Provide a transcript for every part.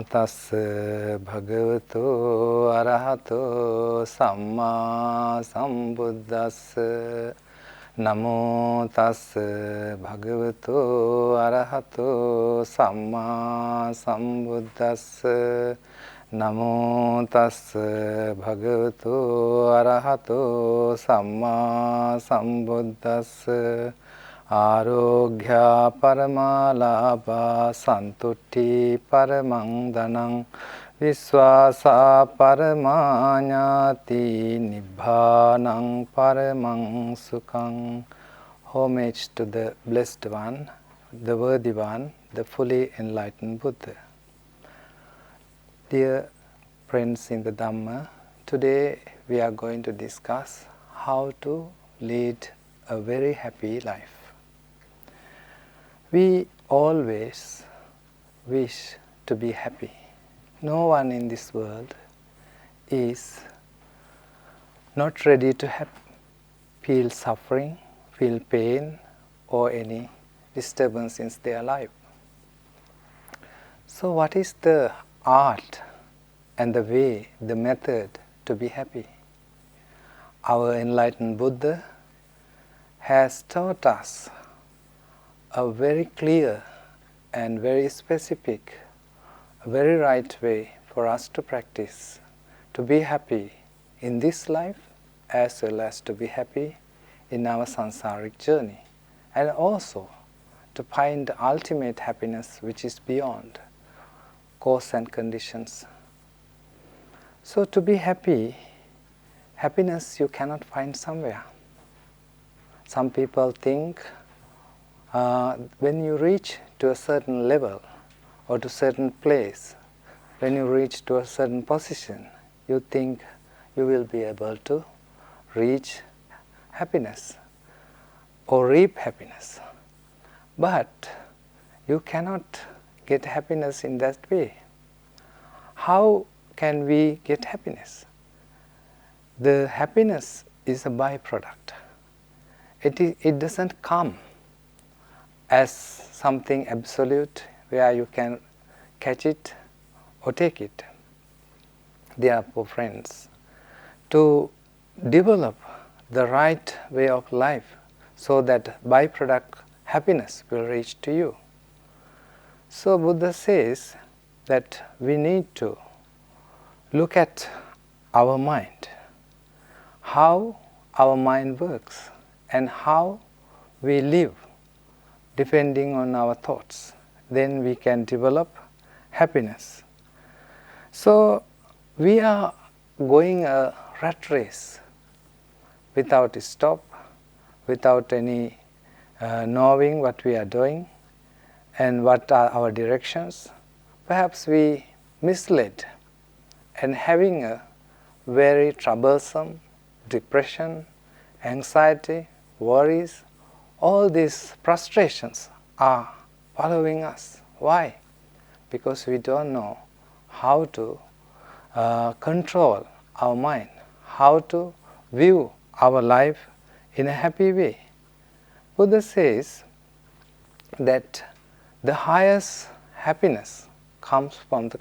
tassa bhagavato arahato samma sambuddhassa. Namo tassa bhagavato arahato samma sambuddhassa. Namo tassa bhagavato arahato samma sambuddhassa. Arogya paramalabha santutti paramang dhanang viswasa paramanyati nibbhanang paramang sukhang. Homage to the Blessed One, the Worthy One, the fully enlightened Buddha. Dear friends in the Dhamma, today we are going to discuss how to lead a very happy life. We always wish to be happy. No one in this world is not ready to feel suffering, feel pain, or any disturbance in their life. So what is the art and the way, the method to be happy? Our enlightened Buddha has taught us a very clear and very specific, a very right way for us to practice, to be happy in this life as well as to be happy in our samsaric journey, and also to find the ultimate happiness which is beyond cause and conditions. So to be happy, happiness you cannot find somewhere. Some people think when you reach to a certain level or to a certain place, when you reach to a certain position, you think you will be able to reach happiness or reap happiness. But you cannot get happiness in that way. How can we get happiness? The happiness is a byproduct. It doesn't come as something absolute where you can catch it or take it. Therefore, friends, to develop the right way of life so that byproduct happiness will reach to you. So Buddha says that we need to look at our mind, how our mind works and how we live depending on our thoughts. Then we can develop happiness. So we are going a rat race without a stop, without any knowing what we are doing and what are our directions. Perhaps we misled and having a very troublesome depression, anxiety, worries, all these frustrations are following us. Why? Because we don't know how to control our mind, how to view our life in a happy way. Buddha says that the highest happiness comes from the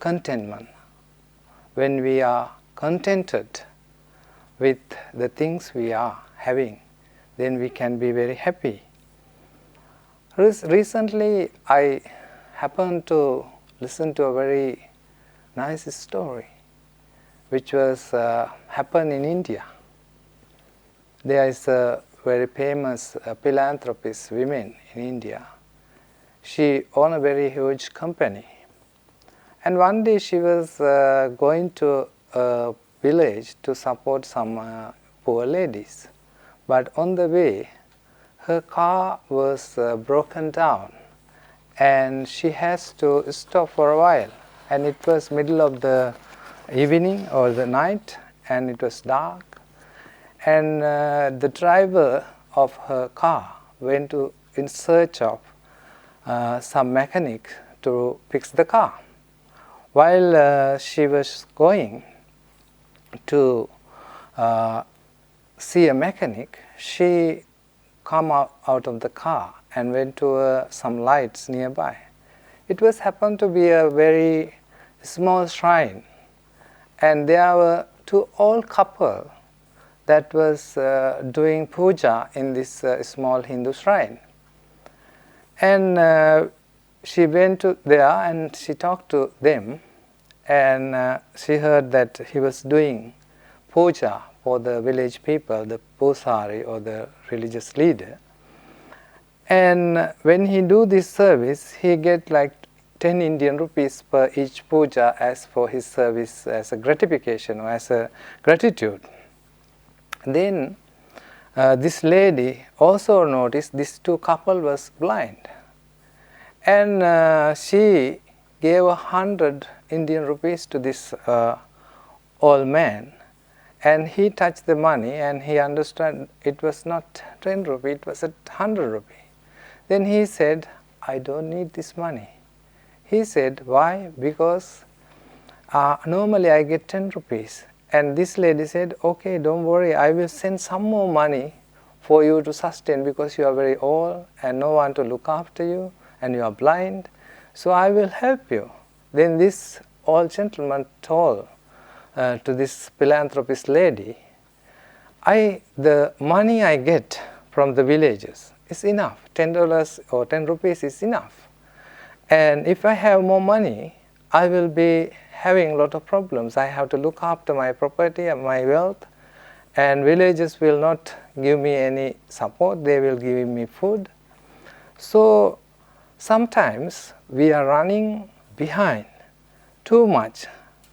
contentment. When we are contented with the things we are having, then we can be very happy. Recently, I happened to listen to a very nice story, which was happened in India. There is a very famous philanthropist woman in India. She owned a very huge company. And one day she was going to a village to support some poor ladies. But on the way, her car was broken down and she has to stop for a while. And it was middle of the evening or the night and it was dark. And the driver of her car went in search of some mechanic to fix the car. While she was going to see a mechanic, she came out of the car and went to some lights nearby. It was happened to be a very small shrine, and there were two old couple that was doing puja in this small Hindu shrine. And she went to there and she talked to them, and she heard that he was doing puja for the village people, the pusari or the religious leader. And when he do this service, he get like 10 Indian rupees per each puja as for his service, as a gratification or as a gratitude. Then this lady also noticed this two couple was blind, and she gave 100 Indian rupees to this old man, and he touched the money and he understood it was not 10 rupee, it was 100 rupee. Then he said, I don't need this money. He said, why? Because normally I get 10 rupees. And this lady said, okay, don't worry, I will send some more money for you to sustain, because you are very old and no one to look after you and you are blind. So I will help you. Then this old gentleman told to this philanthropist lady, the money I get from the villages is enough. $10 or 10 rupees is enough. And if I have more money, I will be having a lot of problems. I have to look after my property and my wealth, and villages will not give me any support, they will give me food. So sometimes we are running behind too much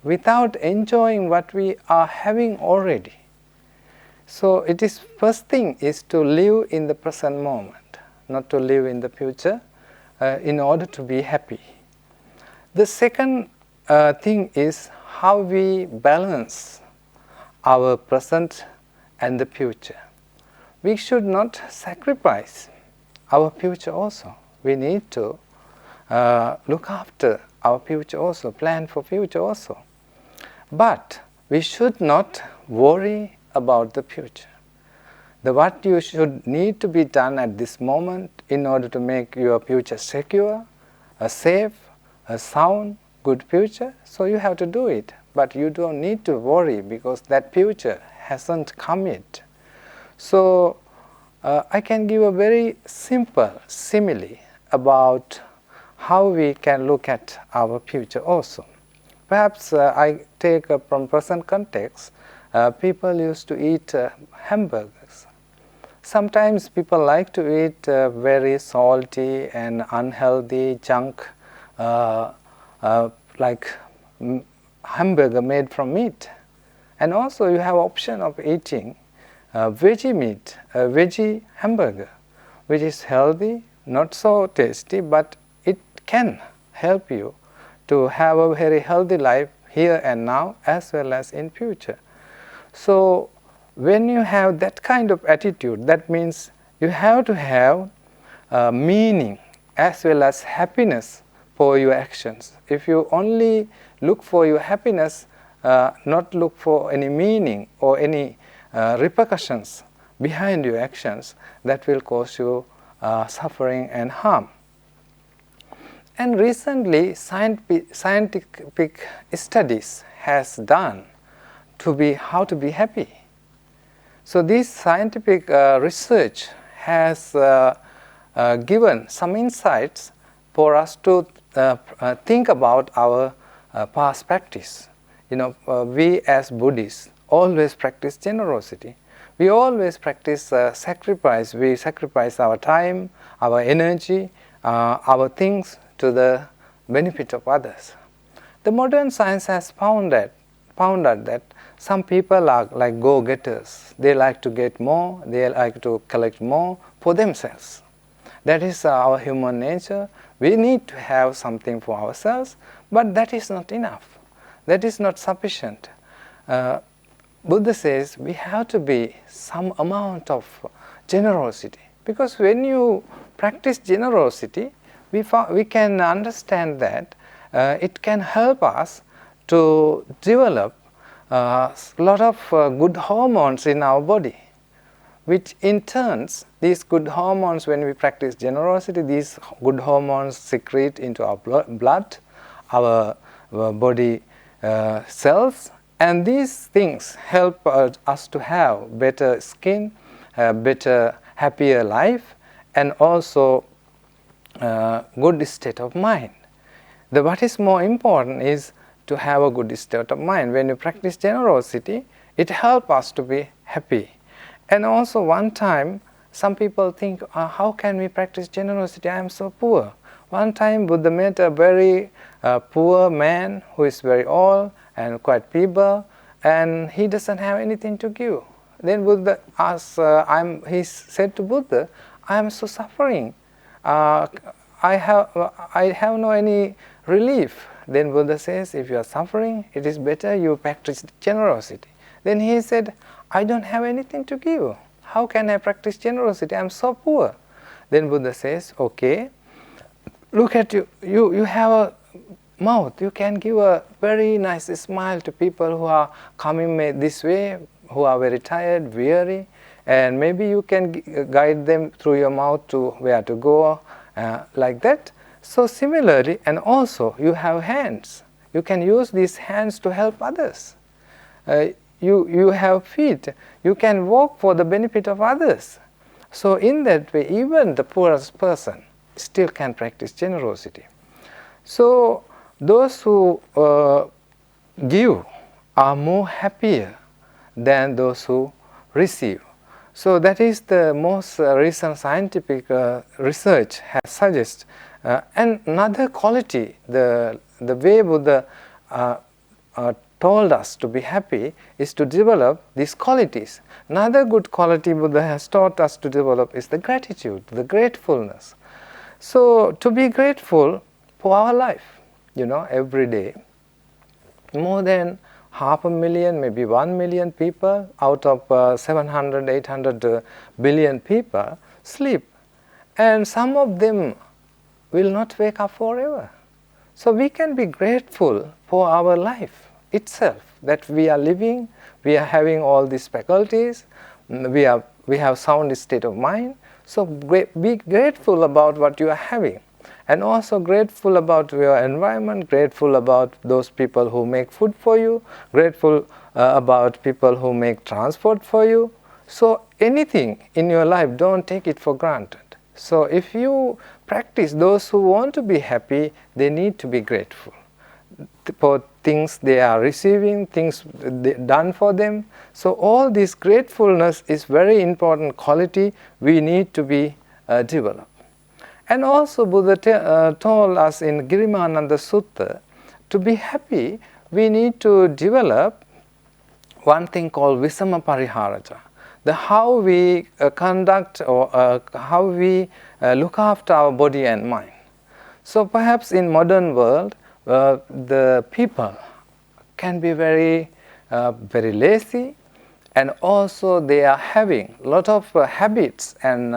without enjoying what we are having already. So it is, first thing is to live in the present moment, not to live in the future, in order to be happy. The second thing is how we balance our present and the future. We should not sacrifice our future also. We need to look after our future also, plan for future also. But we should not worry about the future. What you should need to be done at this moment in order to make your future secure, a safe, a sound, good future, so you have to do it. But you don't need to worry because that future hasn't come yet. So I can give a very simple simile about how we can look at our future also. Perhaps I take from present context, people used to eat hamburgers. Sometimes people like to eat very salty and unhealthy junk like hamburger made from meat. And also you have option of eating veggie meat, veggie hamburger, which is healthy, not so tasty, but it can help you to have a very healthy life here and now as well as in future. So when you have that kind of attitude, that means you have to have meaning as well as happiness for your actions. If you only look for your happiness, not look for any meaning or any repercussions behind your actions, that will cause you suffering and harm. And recently, scientific studies has done to be how to be happy. So this scientific research has given some insights for us to think about our past practice. We as Buddhists always practice generosity. We always practice sacrifice. We sacrifice our time, our energy, our things to the benefit of others. The modern science has found out that some people are like go-getters. They like to get more, they like to collect more for themselves. That is our human nature. We need to have something for ourselves, but that is not enough. That is not sufficient. Buddha says we have to be some amount of generosity, because when you practice generosity, we can understand that it can help us to develop a lot of good hormones in our body. which in turns, these good hormones, when we practice generosity, these good hormones secrete into our blood, our body cells, and these things help us to have better skin, better, happier life, and also good state of mind. What is more important is to have a good state of mind. When you practice generosity, it helps us to be happy. And also one time, some people think, how can we practice generosity? I am so poor. One time Buddha met a very poor man who is very old and quite feeble, and he doesn't have anything to give. Then Buddha asked, he said to Buddha, I am so suffering. I have no any relief. Then Buddha says, if you are suffering, it is better you practice generosity. Then he said, I don't have anything to give. How can I practice generosity? I am so poor. Then Buddha says, okay, look at you. You have a mouth. You can give a very nice smile to people who are coming this way, who are very tired, weary, and maybe you can guide them through your mouth to where to go, like that. So similarly, and also you have hands. You can use these hands to help others. You have feet. You can walk for the benefit of others. So in that way, even the poorest person still can practice generosity. So those who give are more happier than those who receive. So that is the most recent scientific research has suggested. And another quality, the way Buddha told us to be happy is to develop these qualities. Another good quality Buddha has taught us to develop is the gratitude, the gratefulness. So to be grateful for our life, every day. More than 500,000, maybe 1 million people out of 700, 800 billion people sleep. And some of them will not wake up forever. So we can be grateful for our life itself, that we are living, we are having all these faculties, we have sound state of mind. So be grateful about what you are having, and also grateful about your environment, grateful about those people who make food for you, grateful about people who make transport for you. So anything in your life, don't take it for granted. So if you practice, those who want to be happy, they need to be grateful for things they are receiving, things done for them. So all this gratefulness is very important quality we need to be developed. And also Buddha told us in Girimananda Sutta, to be happy, we need to develop one thing called Visama Pariharaja. How we conduct or how we look after our body and mind. So perhaps in modern world, the people can be very lazy, and also they are having a lot of habits, and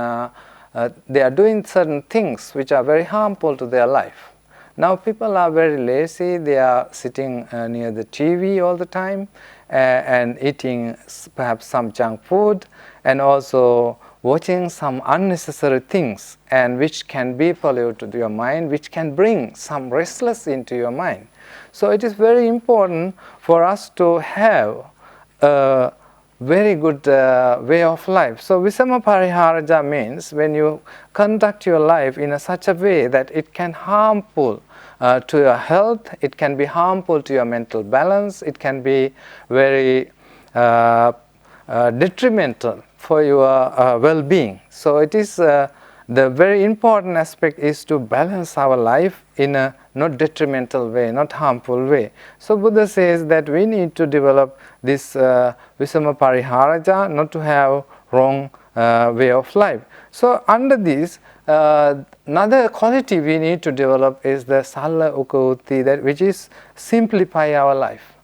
they are doing certain things which are very harmful to their life. Now people are very lazy, they are sitting near the TV all the time and eating perhaps some junk food, and also watching some unnecessary things, and which can be polluted to your mind, which can bring some restlessness into your mind. So it is very important for us to have a very good way of life. So Visama Pariharaja means when you conduct your life in such a way that it can harmful to your health, it can be harmful to your mental balance, it can be very detrimental for your well-being. So it is the very important aspect is to balance our life in a not detrimental way, not harmful way. So Buddha says that we need to develop this Visama Pariharaja, not to have wrong way of life. So under this, another quality we need to develop is the Salla Ukauti, that which is simplify our life.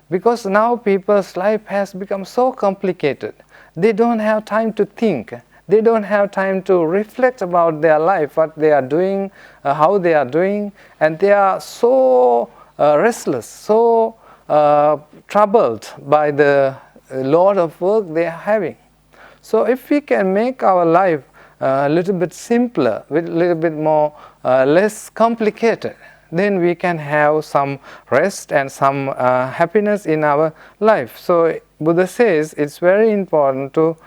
Because now people's life has become so complicated. They don't have time to think. They don't have time to reflect about their life, what they are doing, how they are doing, and they are so restless, so troubled by the load of work they are having. So if we can make our life a little bit simpler, with a little bit more less complicated, then we can have some rest and some happiness in our life. So Buddha says it's very important to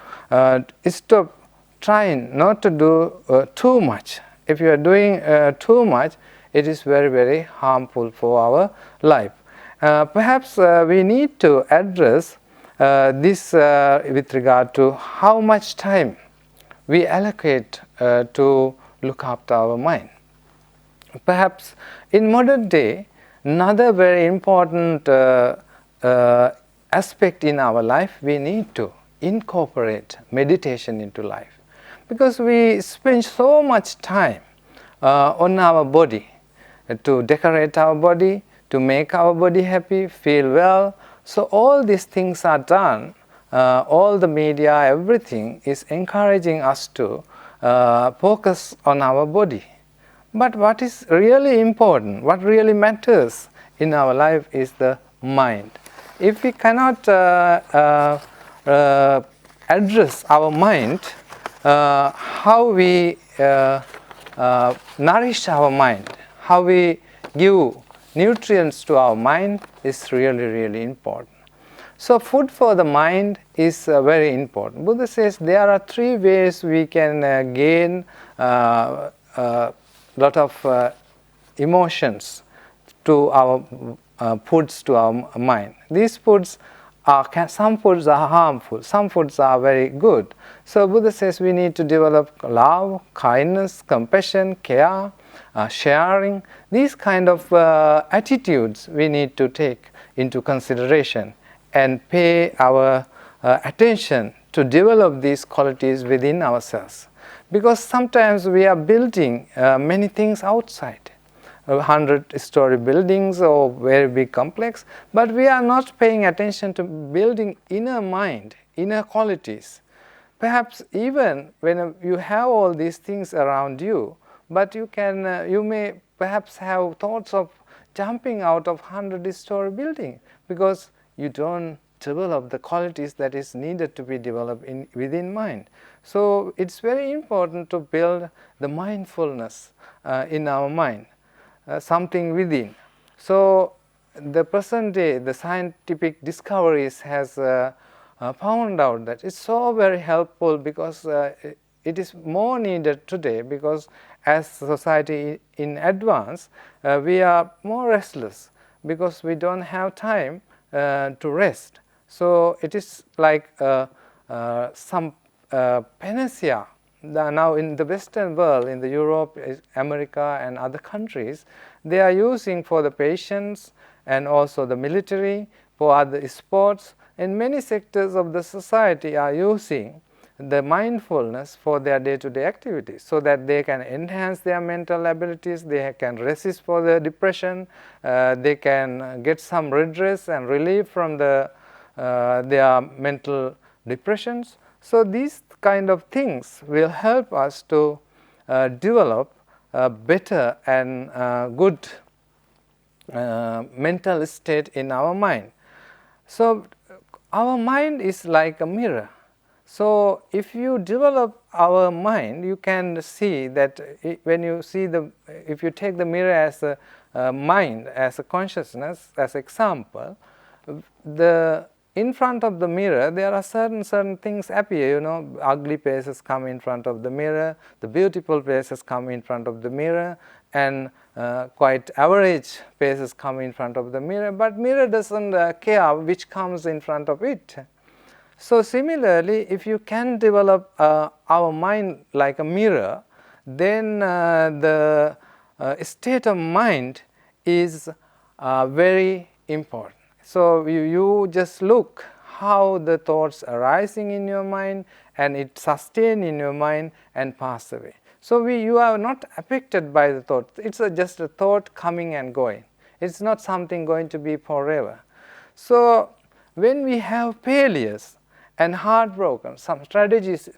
stop trying not to do too much. If you are doing too much, it is very, very harmful for our life. Perhaps we need to address this with regard to how much time we allocate to look after our mind. Perhaps in modern day, another very important aspect in our life, we need to incorporate meditation into life, because we spend so much time on our body, to decorate our body, to make our body happy, feel well. So all these things are done, all the media, everything is encouraging us to focus on our body. But what is really important, what really matters in our life is the mind. If we cannot address our mind, how we nourish our mind, how we give nutrients to our mind is really, really important. So food for the mind is very important. Buddha says there are three ways we can gain lot of emotions to our foods to our mind. These foods are, some foods are harmful, some foods are very good. So Buddha says we need to develop love, kindness, compassion, care, sharing. These kind of attitudes we need to take into consideration and pay our attention to develop these qualities within ourselves. Because sometimes we are building many things outside, 100-story buildings or very big complex, but we are not paying attention to building inner mind, inner qualities. Perhaps even when you have all these things around you, but you may perhaps have thoughts of jumping out of 100-story building because you don't develop the qualities that is needed to be developed within mind. So it's very important to build the mindfulness in our mind, something within. So the present day, the scientific discoveries has found out that it's so very helpful, because it is more needed today, because as society in advance, we are more restless because we don't have time to rest. So it is like some panacea now in the Western world, in the Europe, America and other countries, they are using for the patients and also the military, for other sports, and many sectors of the society are using the mindfulness for their day-to-day activities, so that they can enhance their mental abilities, they can resist for the depression, they can get some redress and relief from their mental depressions. So these kind of things will help us to develop a better and good mental state in our mind. So our mind is like a mirror. So if you develop our mind, you can see that when you see if you take the mirror as a mind, as a consciousness, as example, in front of the mirror there are certain things appear, ugly faces come in front of the mirror, the beautiful faces come in front of the mirror, and quite average faces come in front of the mirror, but mirror doesn't care which comes in front of it. So similarly, if you can develop our mind like a mirror, then the state of mind is very important. So you just look how the thoughts arising in your mind, and it sustain in your mind and pass away. So you are not affected by the thought. It's just a thought coming and going. It's not something going to be forever. So when we have failures and heartbroken, some tragedies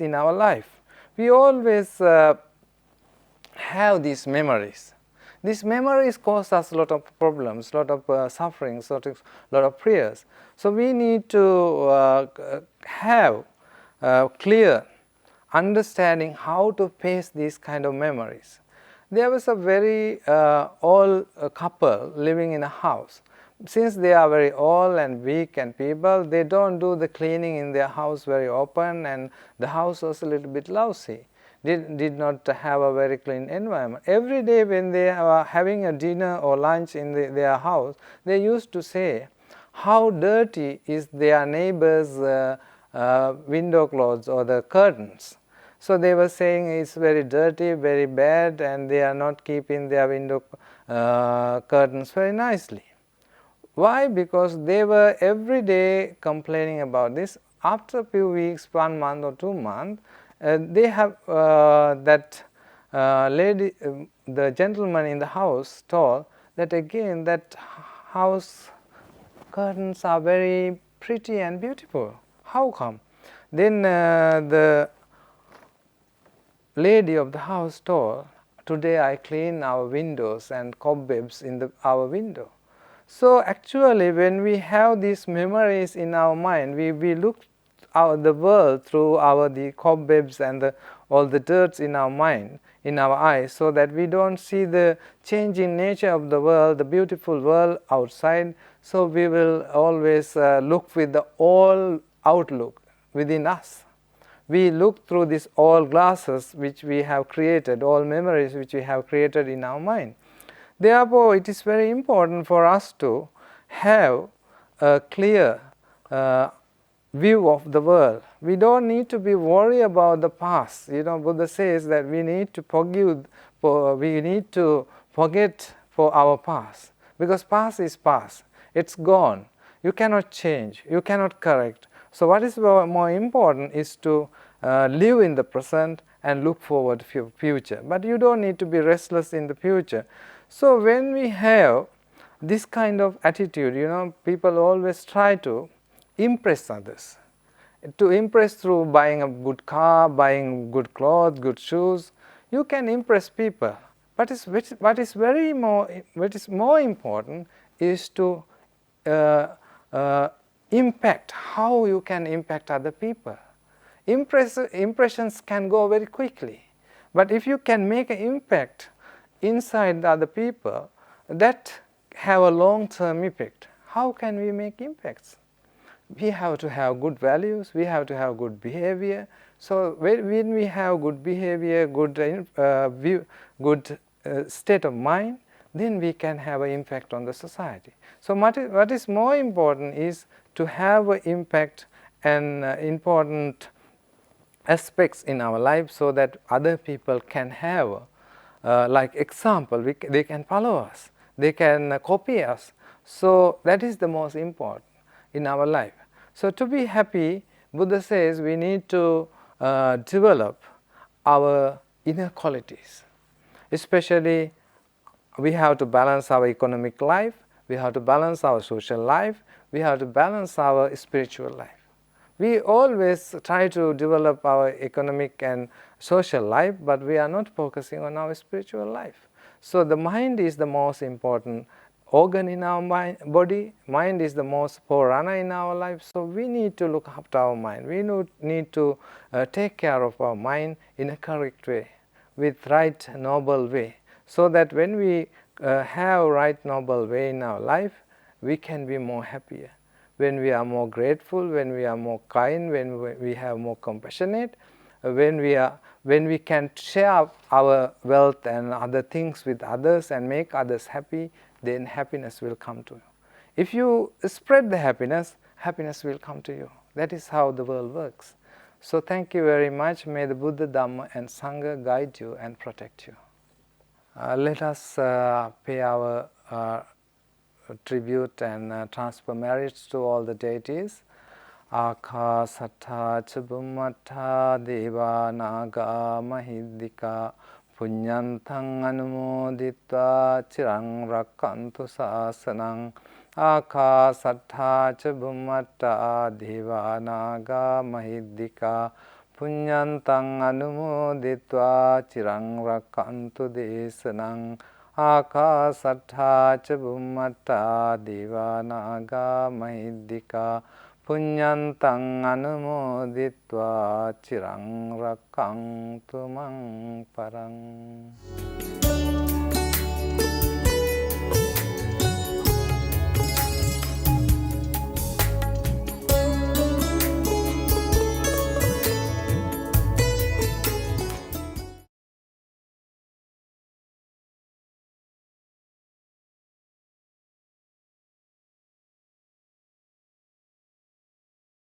in our life, we always have these memories. These memories cause us a lot of problems, a lot of sufferings, a lot of prayers. So we need to have clear understanding how to face these kind of memories. There was a very old couple living in a house. Since they are very old and weak and people, they don't do the cleaning in their house very often, and the house was a little bit lousy. Did not have a very clean environment. Every day when they are having a dinner or lunch in their house, they used to say how dirty is their neighbor's window clothes or the curtains. So they were saying it's very dirty, very bad, and they are not keeping their window curtains very nicely. Why? Because they were every day complaining about this. After a few weeks, 1 month or 2 months, they have that lady, the gentleman in the house told that again that house curtains are very pretty and beautiful. How come? Then the lady of the house told, today I clean our windows and cobwebs in our window. So actually when we have these memories in our mind, we look the world through the cobwebs and all the dirts in our mind, in our eyes, so that we don't see the changing nature of the world, the beautiful world outside. So we will always look with the old outlook within us. We look through these old glasses which we have created, all memories which we have created in our mind. Therefore, it is very important for us to have a clear view of the world. We don't need to be worried about the past. Buddha says that we need to forgive, we need to forget for our past, because past is past. It's gone. You cannot change. You cannot correct. So what is more important is to live in the present and look forward to future. But you don't need to be restless in the future. So when we have this kind of attitude, people always try to impress others. To impress through buying a good car, buying good clothes, good shoes, you can impress people. But what is more important is to impact, how you can impact other people. Impressions can go very quickly, but if you can make an impact inside the other people, that have a long-term effect. How can we make impacts? We have to have good values, we have to have good behavior. So when we have good behavior, good state of mind, then we can have an impact on the society. So what is more important is to have an impact and important aspects in our life, so that other people can have like example, they can follow us, they can copy us. So that is the most important in our life. So to be happy, Buddha says we need to develop our inner qualities. Especially we have to balance our economic life, we have to balance our social life, we have to balance our spiritual life. We always try to develop our economic and social life, but we are not focusing on our spiritual life. So the mind is the most important organ in our body. Mind is the most forerunner in our life. So we need to look after our mind. We need to take care of our mind in a correct way, with right noble way, so that when we have right noble way in our life, we can be more happier. When we are more grateful, when we are more kind, when we have more compassionate, when we can share our wealth and other things with others and make others happy, then happiness will come to you. If you spread the happiness, happiness will come to you. That is how the world works. So thank you very much. May the Buddha, Dhamma and Sangha guide you and protect you. Let us pay our tribute and transfer merits to all the deities. Akasattha ca Bhummattha Deva Naga Mahiddhika Punyantang Anumoditva Chirang Rakkantu Sasanang. Akasattha ca Bhummattha Deva Naga Mahiddhika Punyantang Anumoditva Chirang Rakkantu Desanang. ආකාසට්ඨා ච බුම්මට්ඨා දේවා නාග මහිද්దికා පුඤ්ඤන්තං අනුමෝදිත්වා චිරං රක්ඛන්තු මං පරං.